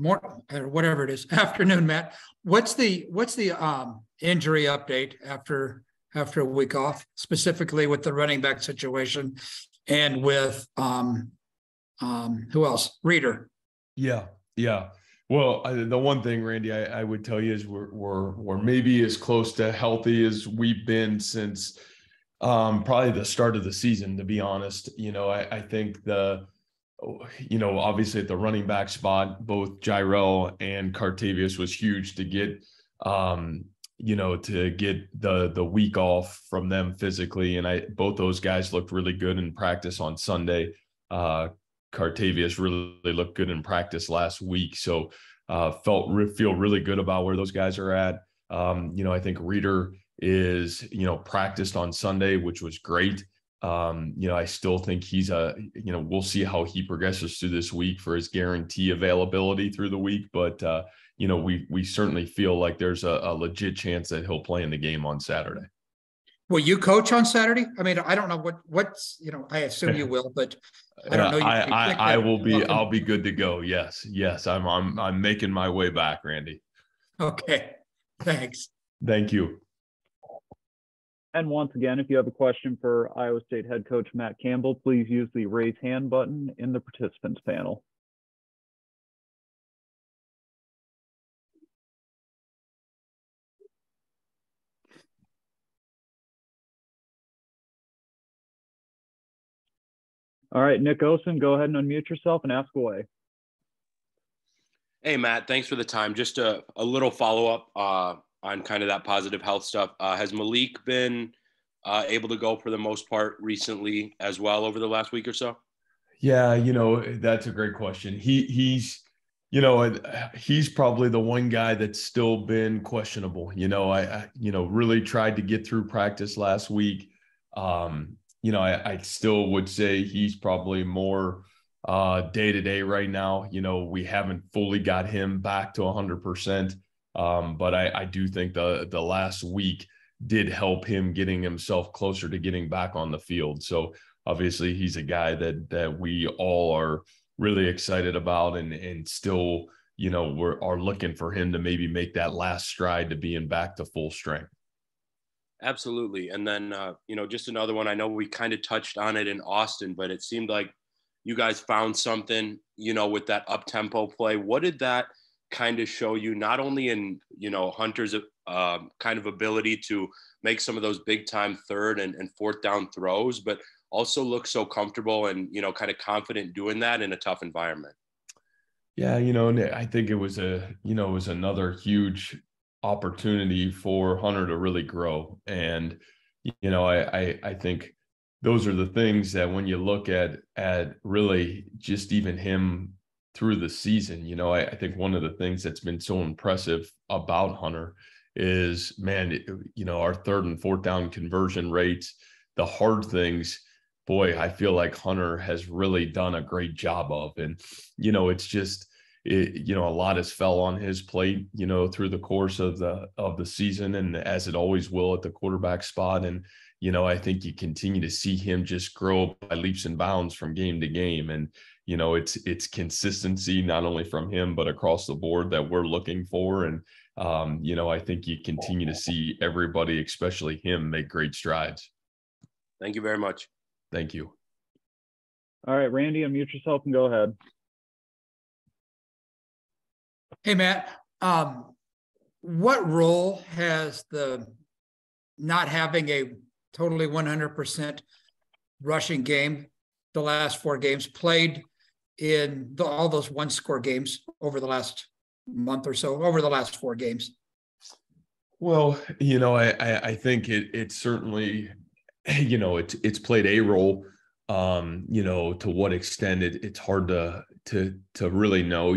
or whatever it is, afternoon, Matt. What's the injury update after a week off, specifically with the running back situation and with who else? Reader. Yeah. Well, the one thing, Randy, I would tell you is we're maybe as close to healthy as we've been since probably the start of the season, to be honest. I think obviously at the running back spot, both Jirel and Cartavius was huge to get, to get the week off from them physically. And both those guys looked really good in practice on Sunday. Cartavius really looked good in practice last week. So feel really good about where those guys are at. I think Reader is, practiced on Sunday, which was great. I still think he's we'll see how he progresses through this week for his guarantee availability through the week. But, we certainly feel like there's a legit chance that he'll play in the game on Saturday. Will you coach on Saturday? I mean, I don't know what's, I assume you will, but I don't know. I will be, I'll be good to go. Yes. I'm making my way back, Randy. Okay. Thanks. Thank you. And once again, if you have a question for Iowa State head coach Matt Campbell, please use the raise hand button in the participants panel. All right, Nick Osen, go ahead and unmute yourself and ask away. Hey, Matt, thanks for the time. Just a little follow-up on kind of that positive health stuff. Has Malik been able to go for the most part recently as well over the last week or so? Yeah, that's a great question. He's probably the one guy that's still been questionable. I really tried to get through practice last week. I still would say he's probably more day-to-day right now. We haven't fully got him back to 100%. But I do think the last week did help him getting himself closer to getting back on the field. So obviously he's a guy that we all are really excited about and still, are looking for him to maybe make that last stride to being back to full strength. Absolutely. And then, just another one, I know we kind of touched on it in Austin, but it seemed like you guys found something, with that up-tempo play. What did that kind of show you, not only in, Hunter's kind of ability to make some of those big time third and fourth down throws, but also look so comfortable and, kind of confident doing that in a tough environment? Yeah. I think it was another huge opportunity for Hunter to really grow. And, I think those are the things that when you look at really just even him through the season, I think one of the things that's been so impressive about Hunter is, man, our third and fourth down conversion rates, the hard things, boy, I feel like Hunter has really done a great job of. And, it's just, a lot has fell on his plate, through the course of the season, and as it always will at the quarterback spot. And, I think you continue to see him just grow by leaps and bounds from game to game. And, it's consistency, not only from him, but across the board that we're looking for. And, I think you continue to see everybody, especially him, make great strides. Thank you very much. Thank you. All right, Randy, unmute yourself and go ahead. Hey, Matt, what role has the not having a totally 100% rushing game the last 4 games played in all those one-score games over the last month or so, over the last 4 games? Well, I think it certainly, it's played a role. To what extent it's hard to really know.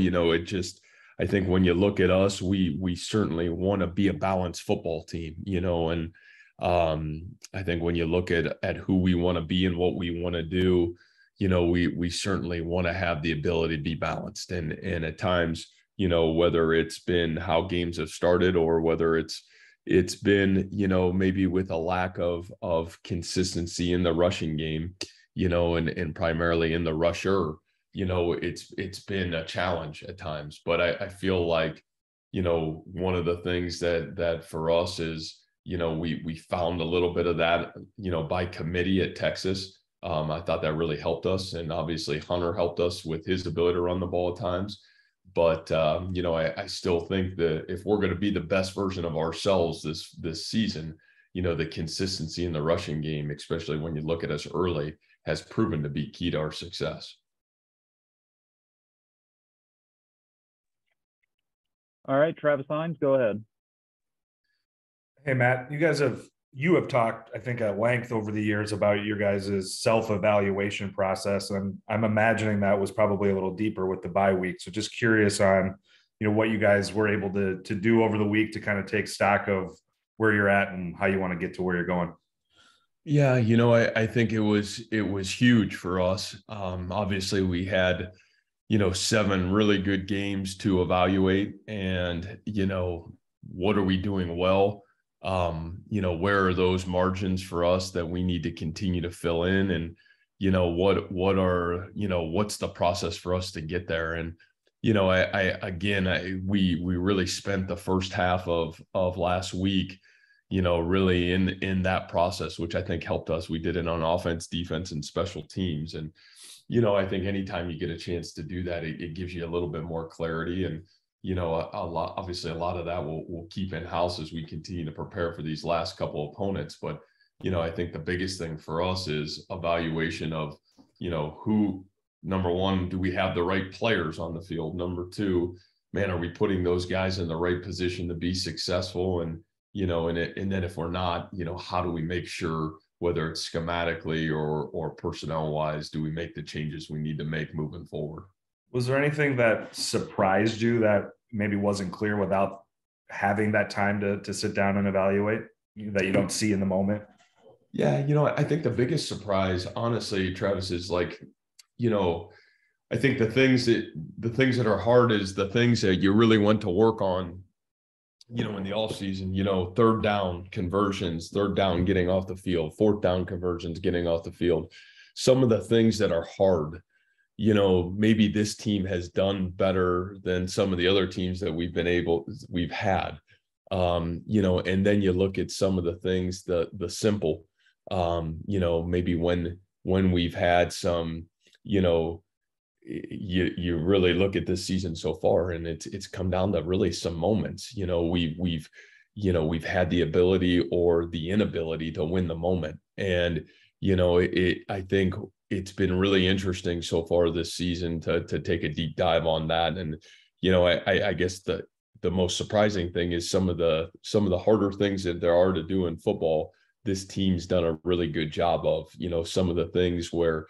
I think when you look at us, we certainly want to be a balanced football team, and I think when you look at who we want to be and what we want to do, we certainly want to have the ability to be balanced. And at times, whether it's been how games have started or whether it's been, maybe with a lack of consistency in the rushing game, and primarily in the rusher, it's been a challenge at times, but I feel like, one of the things that for us is, we found a little bit of that, by committee at Texas. I thought that really helped us. And obviously Hunter helped us with his ability to run the ball at times. But, I still think that if we're going to be the best version of ourselves this season, the consistency in the rushing game, especially when you look at us early, has proven to be key to our success. All right, Travis Hines, go ahead. Hey, Matt, you have talked, I think, at length over the years about your guys' self-evaluation process. And I'm imagining that was probably a little deeper with the bye week. So just curious on, what you guys were able to do over the week to kind of take stock of where you're at and how you want to get to where you're going. Yeah, I think it was huge for us. Obviously we had, 7 really good games to evaluate, and, what are we doing well? Where are those margins for us that we need to continue to fill in? And, what's the process for us to get there? And, we really spent the first half of last week, really in that process, which I think helped us. We did it on offense, defense, and special teams. And, I think anytime you get a chance to do that, it gives you a little bit more clarity. And, obviously a lot of that we'll keep in house as we continue to prepare for these last couple opponents. But, I think the biggest thing for us is evaluation of, who, number one, do we have the right players on the field? Number two, man, are we putting those guys in the right position to be successful? And, and then if we're not, how do we make sure, whether it's schematically or personnel wise, do we make the changes we need to make moving forward? Was there anything that surprised you that maybe wasn't clear without having that time to sit down and evaluate that you don't see in the moment? Yeah, I think the biggest surprise, honestly, Travis, is like, I think the things that are hard is the things that you really want to work on, in the off season, third down conversions, third down getting off the field, fourth down conversions getting off the field. Some of the things that are hard, maybe this team has done better than some of the other teams that we've had. And then you look at some of the things, the simple, maybe when we've had some, you really look at this season so far, and it's come down to really some moments. We've had the ability or the inability to win the moment. And, I think it's been really interesting so far this season to take a deep dive on that. And, I guess the most surprising thing is some of the harder things that there are to do in football, this team's done a really good job of, some of the things where,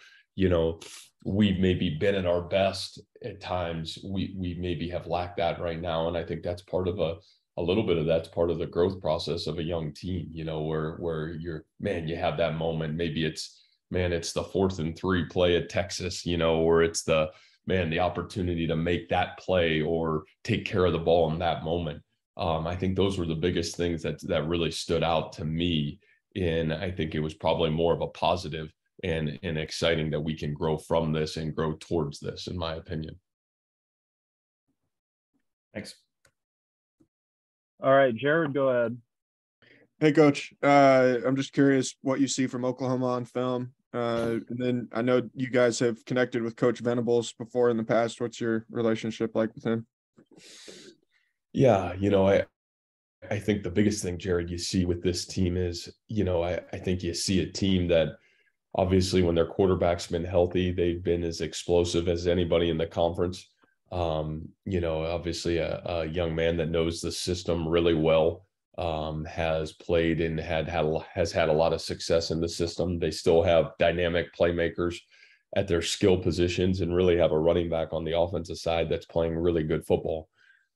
we've maybe been at our best at times. We maybe have lacked that right now. And I think that's part of a little bit of that's part of the growth process of a young team, where you have that moment. Maybe it's the 4th and 3 play at Texas, or it's the opportunity to make that play or take care of the ball in that moment. I think those were the biggest things that really stood out to me. And I think it was probably more of a positive and exciting that we can grow from this and grow towards this, in my opinion. Thanks. All right, Jared, go ahead. Hey, Coach. I'm just curious what you see from Oklahoma on film. And then I know you guys have connected with Coach Venables before in the past. What's your relationship like with him? Yeah, I think the biggest thing, Jared, you see with this team is, I think you see a team that obviously when their quarterback's been healthy, they've been as explosive as anybody in the conference. Obviously a young man that knows the system really well, has played and has had a lot of success in the system. They still have dynamic playmakers at their skill positions and really have a running back on the offensive side that's playing really good football.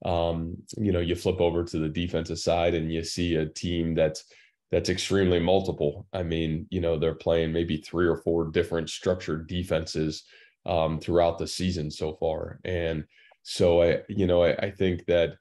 You flip over to the defensive side and you see a team that's extremely multiple. I mean, they're playing maybe 3 or 4 different structured defenses throughout the season so far. And so I think that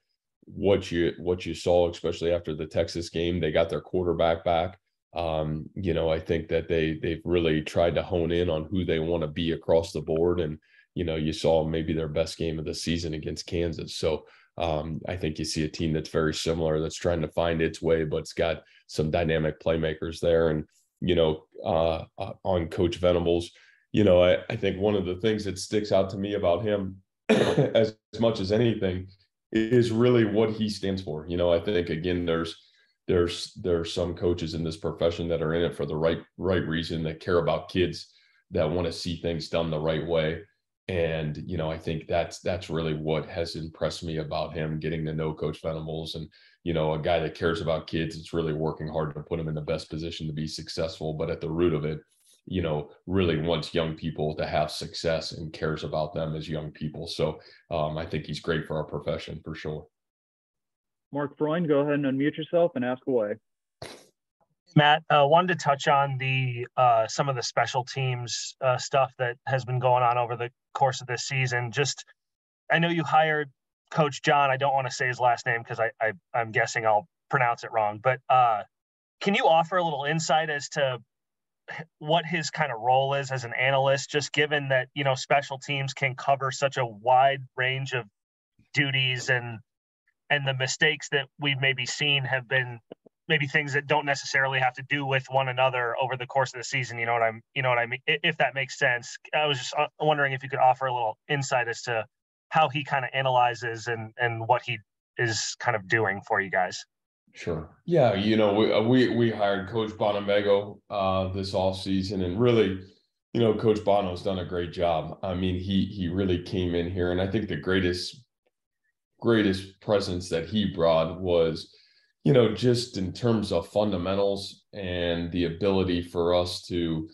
what you saw, especially after the Texas game, they got their quarterback back. I think that they've really tried to hone in on who they want to be across the board. And, you saw maybe their best game of the season against Kansas. So I think you see a team that's very similar, that's trying to find its way, but it's got some dynamic playmakers there. And, on Coach Venables, I think one of the things that sticks out to me about him as much as anything is really what he stands for. I think, again, there's some coaches in this profession that are in it for the right reason, that care about kids, that want to see things done the right way. And, I think that's really what has impressed me about him, getting to know Coach Venables, and, a guy that cares about kids. It's really working hard to put them in the best position to be successful. But at the root of it, really wants young people to have success and cares about them as young people. So I think he's great for our profession for sure. Mark Freund, go ahead and unmute yourself and ask away. Matt, wanted to touch on some of the special teams stuff that has been going on over the course of this season. I know you hired Coach John. I don't want to say his last name because I'm guessing I'll pronounce it wrong. But can you offer a little insight as to what his kind of role is as an analyst, just given that, special teams can cover such a wide range of duties, and the mistakes that we've maybe seen have been maybe things that don't necessarily have to do with one another over the course of the season. You know what I mean? If that makes sense. I was just wondering if you could offer a little insight as to how he kind of analyzes and what he is kind of doing for you guys. Sure. Yeah. We hired Coach Bonamego this offseason, and really, Coach Bono's done a great job. I mean, he really came in here, and I think the greatest presence that he brought was, just in terms of fundamentals and the ability for us to,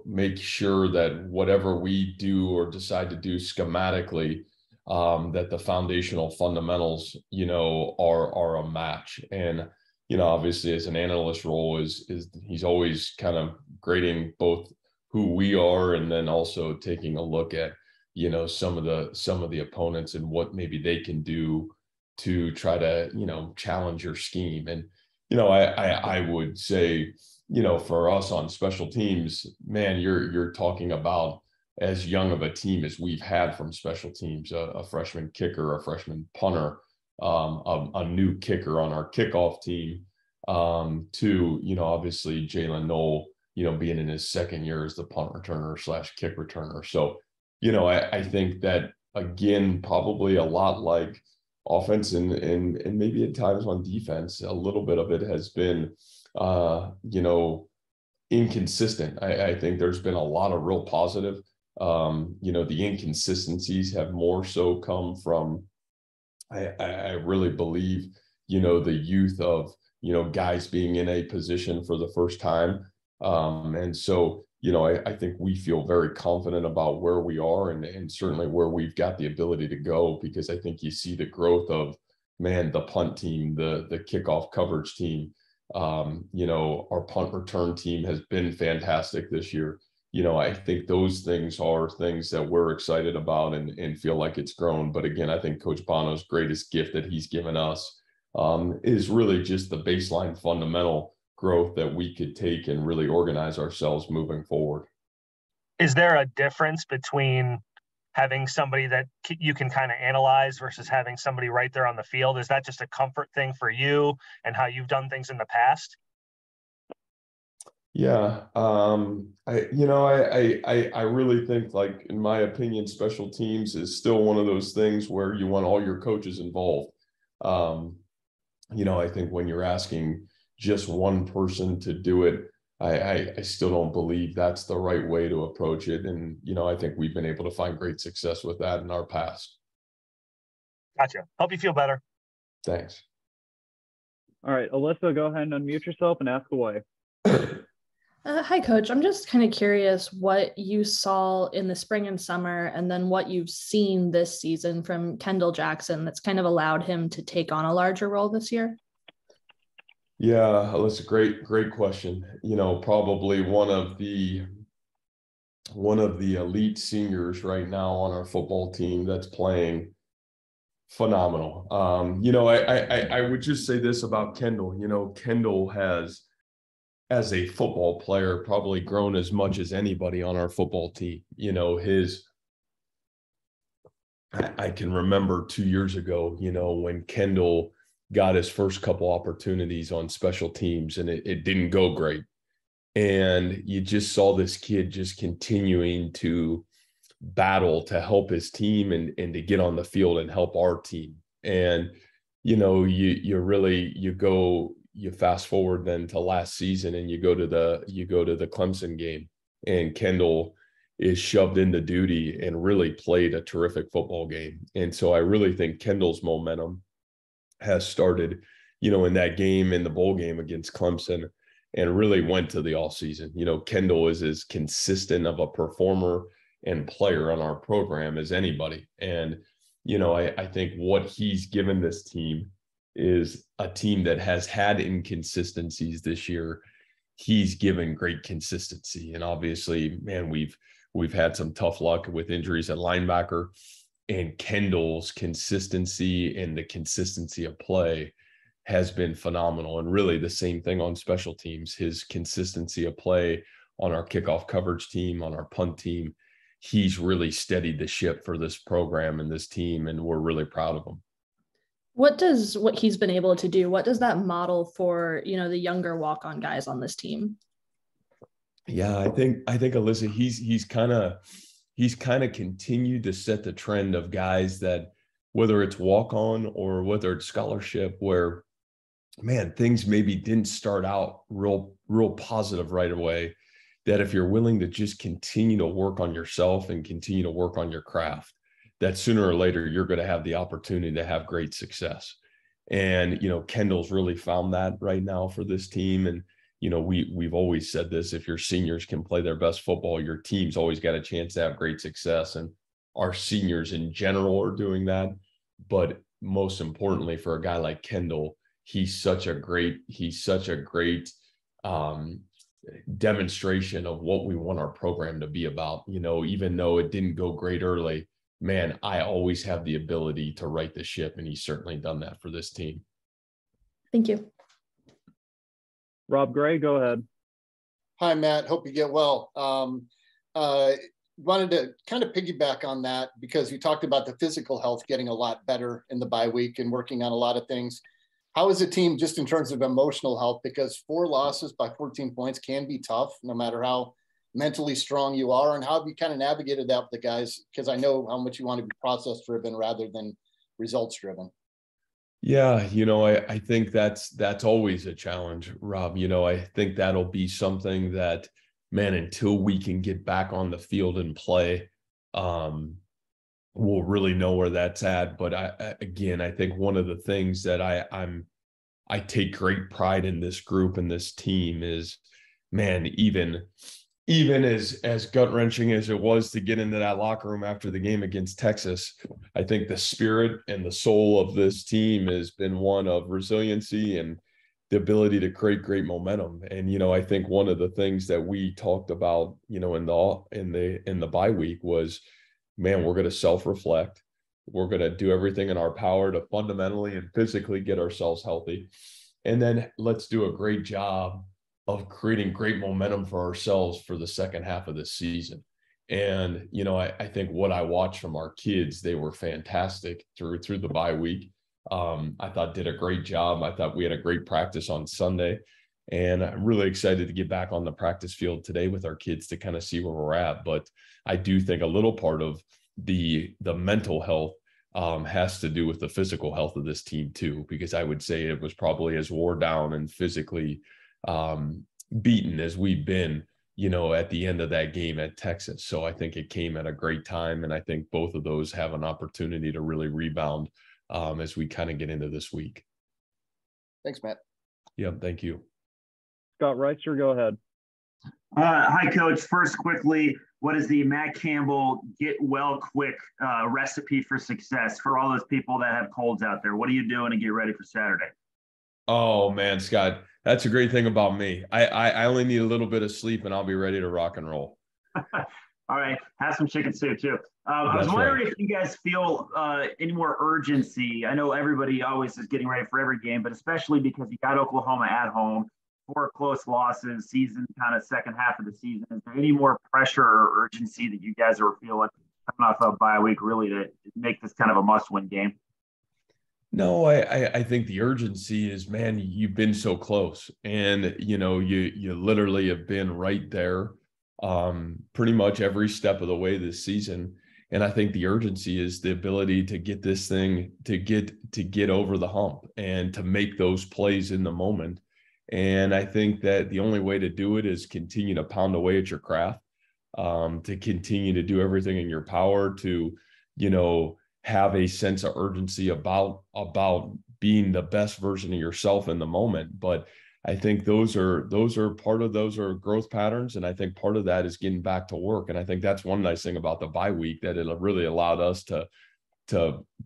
make sure that whatever we do or decide to do schematically, that the foundational fundamentals, are a match. And, obviously as an analyst role is he's always kind of grading both who we are, and then also taking a look at, some of the opponents and what maybe they can do to try to, challenge your scheme. And, I would say, for us on special teams, man, you're talking about as young of a team as we've had from special teams, a freshman kicker, a freshman punter, a new kicker on our kickoff team, to, obviously Jalen Knoll, being in his second year as the punt returner / kick returner. So, I think that, again, probably a lot like offense and maybe at times on defense, a little bit of it has been, inconsistent. I think there's been a lot of real positive. The inconsistencies have more so come from, I really believe, the youth of, guys being in a position for the first time. And so, I think we feel very confident about where we are, and certainly where we've got the ability to go, because I think you see the growth of, man, the punt team, the kickoff coverage team, our punt return team has been fantastic this year. I think those things are things that we're excited about and feel like it's grown. But again, I think Coach Bono's greatest gift that he's given us is really just the baseline fundamental growth that we could take and really organize ourselves moving forward. Is there a difference between having somebody that you can kind of analyze versus having somebody right there on the field? Is that just a comfort thing for you and how you've done things in the past? Yeah. I really think, like, in my opinion, special teams is still one of those things where you want all your coaches involved. I think when you're asking just one person to do it, I still don't believe that's the right way to approach it. And, I think we've been able to find great success with that in our past. Gotcha. Hope you feel better. Thanks. All right, Alyssa, go ahead and unmute yourself and ask away. Hi, Coach. I'm just kind of curious what you saw in the spring and summer, and then what you've seen this season from Kendall Jackson that's kind of allowed him to take on a larger role this year. Yeah, that's a great question. Probably one of the elite seniors right now on our football team that's playing phenomenal. I would just say this about Kendall. Kendall has, as a football player, probably grown as much as anybody on our football team. I can remember 2 years ago, when Kendall got his first couple opportunities on special teams and it didn't go great. And you just saw this kid just continuing to battle to help his team and to get on the field and help our team. And, you fast forward then to last season and you go to the Clemson game, and Kendall is shoved into duty and really played a terrific football game. And so I really think Kendall's momentum has started, in that game, in the bowl game against Clemson, and really went to the all season. Kendall is as consistent of a performer and player on our program as anybody. And, I think what he's given this team is a team that has had inconsistencies this year. He's given great consistency. And obviously, man, we've had some tough luck with injuries at linebacker, and Kendall's consistency and the consistency of play has been phenomenal. And really the same thing on special teams, his consistency of play on our kickoff coverage team, on our punt team. He's really steadied the ship for this program and this team, and we're really proud of him. What he's been able to do, what does that model for, the younger walk-on guys on this team? Yeah, I think Alyssa, he's kind of continued to set the trend of guys that, whether it's walk-on or whether it's scholarship, where, man, things maybe didn't start out real positive right away, that if you're willing to just continue to work on yourself and continue to work on your craft, that sooner or later you're going to have the opportunity to have great success. And, Kendall's really found that right now for this team. And, we've always said this: if your seniors can play their best football, your team's always got a chance to have great success. And our seniors in general are doing that. But most importantly, for a guy like Kendall, he's such a great demonstration of what we want our program to be about. Even though it didn't go great early, man, I always have the ability to right the ship, and he's certainly done that for this team. Thank you. Rob Gray, go ahead. Hi, Matt. Hope you get well. Wanted to kind of piggyback on that, because you talked about the physical health getting a lot better in the bye week and working on a lot of things. How is the team just in terms of emotional health? Because 4 losses by 14 points can be tough, no matter how mentally strong you are. And how have you kind of navigated that with the guys? Because I know how much you want to be process driven rather than results driven. Yeah, I think that's always a challenge, Rob. I think that'll be something that, man, until we can get back on the field and play, we'll really know where that's at. But I think one of the things that I take great pride in this group and this team is, man, even as gut-wrenching as it was to get into that locker room after the game against Texas, I think the spirit and the soul of this team has been one of resiliency and the ability to create great momentum. And, I think one of the things that we talked about, in the bye week was, man, we're going to self-reflect. We're going to do everything in our power to fundamentally and physically get ourselves healthy. And then let's do a great job of creating great momentum for ourselves for the second half of the season. And, I think what I watched from our kids, they were fantastic through the bye week. I thought did a great job. I thought we had a great practice on Sunday, and I'm really excited to get back on the practice field today with our kids to kind of see where we're at. But I do think a little part of the mental health has to do with the physical health of this team too, because I would say it was probably as wore down and physically beaten as we've been, at the end of that game at Texas. So I think it came at a great time. And I think both of those have an opportunity to really rebound as we kind of get into this week. Thanks, Matt. Yeah, thank you. Scott Reister, go ahead. Hi, Coach. First, quickly, what is the Matt Campbell get well quick recipe for success for all those people that have colds out there? What are you doing to get ready for Saturday? Oh, man, Scott, that's a great thing about me. I only need a little bit of sleep and I'll be ready to rock and roll. All right. Have some chicken soup, too. I was wondering if you guys feel any more urgency. I know everybody always is getting ready for every game, but especially because you got Oklahoma at home, 4 close losses, season kind of second half of the season. Is there any more pressure or urgency that you guys are feeling coming off a bye week really to make this kind of a must-win game? No, I think the urgency is, man, you've been so close, and you literally have been right there, pretty much every step of the way this season. And I think the urgency is the ability to get this thing to get over the hump and to make those plays in the moment. And I think that the only way to do it is continue to pound away at your craft, to continue to do everything in your power to, have a sense of urgency about being the best version of yourself in the moment. But I think those are growth patterns. And I think part of that is getting back to work. And I think that's one nice thing about the bye week, that it really allowed us to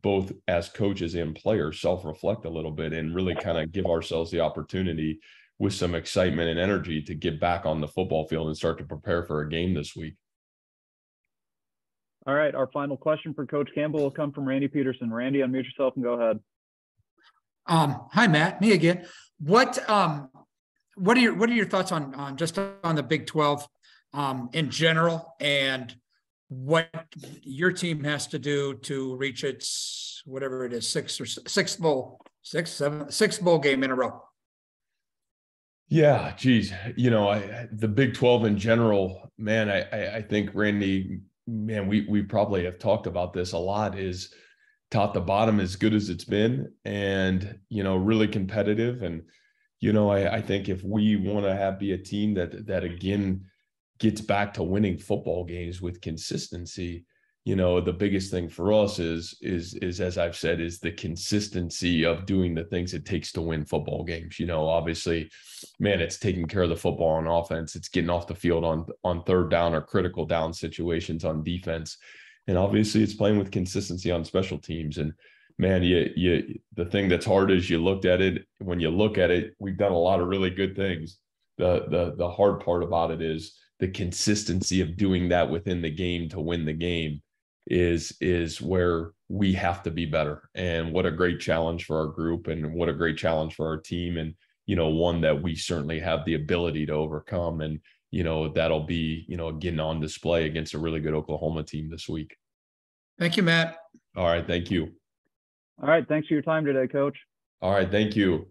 both as coaches and players self-reflect a little bit and really kind of give ourselves the opportunity with some excitement and energy to get back on the football field and start to prepare for a game this week. All right, our final question for Coach Campbell will come from Randy Peterson. Randy, unmute yourself and go ahead. Hi, Matt. Me again. What are your thoughts on just on the Big 12 in general, and what your team has to do to reach its whatever it is, sixth bowl game in a row? Yeah, geez, the Big 12 in general, man, I think, Randy, man, we probably have talked about this a lot, is top to bottom as good as it's been, and really competitive. And I think if we want to be a team that again gets back to winning football games with consistency, the biggest thing for us is as I've said, is the consistency of doing the things it takes to win football games. Obviously, man, it's taking care of the football on offense. It's getting off the field on third down or critical down situations on defense. And obviously it's playing with consistency on special teams. And man, the thing that's hard is when you look at it, we've done a lot of really good things. The hard part about it is the consistency of doing that within the game to win the game is where we have to be better. And what a great challenge for our group, and what a great challenge for our team. And, one that we certainly have the ability to overcome. And, that'll be, again, on display against a really good Oklahoma team this week. Thank you, Matt. All right. Thank you. All right. Thanks for your time today, Coach. All right. Thank you.